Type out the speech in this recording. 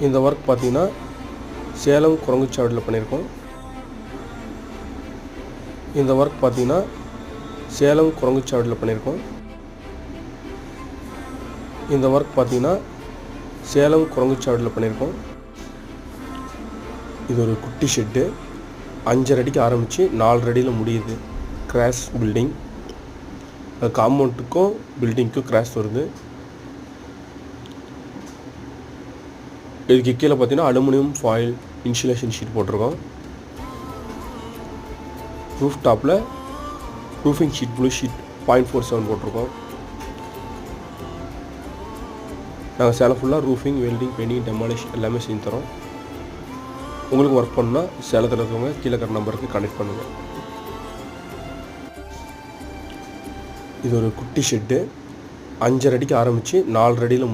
இந்த ஒர்க் பார்த்தீங்கன்னா சேலம் குரங்குச்சாவடியில் பண்ணியிருக்கோம். இந்த ஒர்க் பார்த்தீங்கன்னா சேலம் குரங்குச்சாவடியில் பண்ணியிருக்கோம். இந்த ஒர்க் பார்த்தீங்கன்னா சேலம் குரங்குச்சாவடியில் பண்ணியிருக்கோம். இது ஒரு குட்டி ஷெட்டு. 5.5 அடிக்கு ஆரம்பித்து 4 அடியில் முடியுது. Cross building. காம்பவுண்டுக்கும் பில்டிங்க்கும் கிராஸ் வருது. இதுக்கு கீழே பார்த்தீங்கன்னா அலுமினியம் ஃபாயில் இன்சுலேஷன் ஷீட் போட்டிருக்கோம். ரூஃப் டாப்பில் ரூஃபிங் ஷீட் ப்ளூ ஷீட் 0.47 போட்டிருக்கோம். நாங்கள் சேலம் ஃபுல்லாக ரூஃபிங், வெல்டிங், பெயிண்டிங், டெமாலிஷ் எல்லாமே செஞ்சு தரோம். உங்களுக்கு ஒர்க் பண்ணால் சேலத்தில் இருக்கவங்க கீழே இருக்கிற நம்பருக்கு கனெக்ட் பண்ணுங்கள். இது ஒரு குட்டி ஷெட்டு. 5.5 அடிக்கு ஆரம்பித்து 4 அடியில் முடியுது.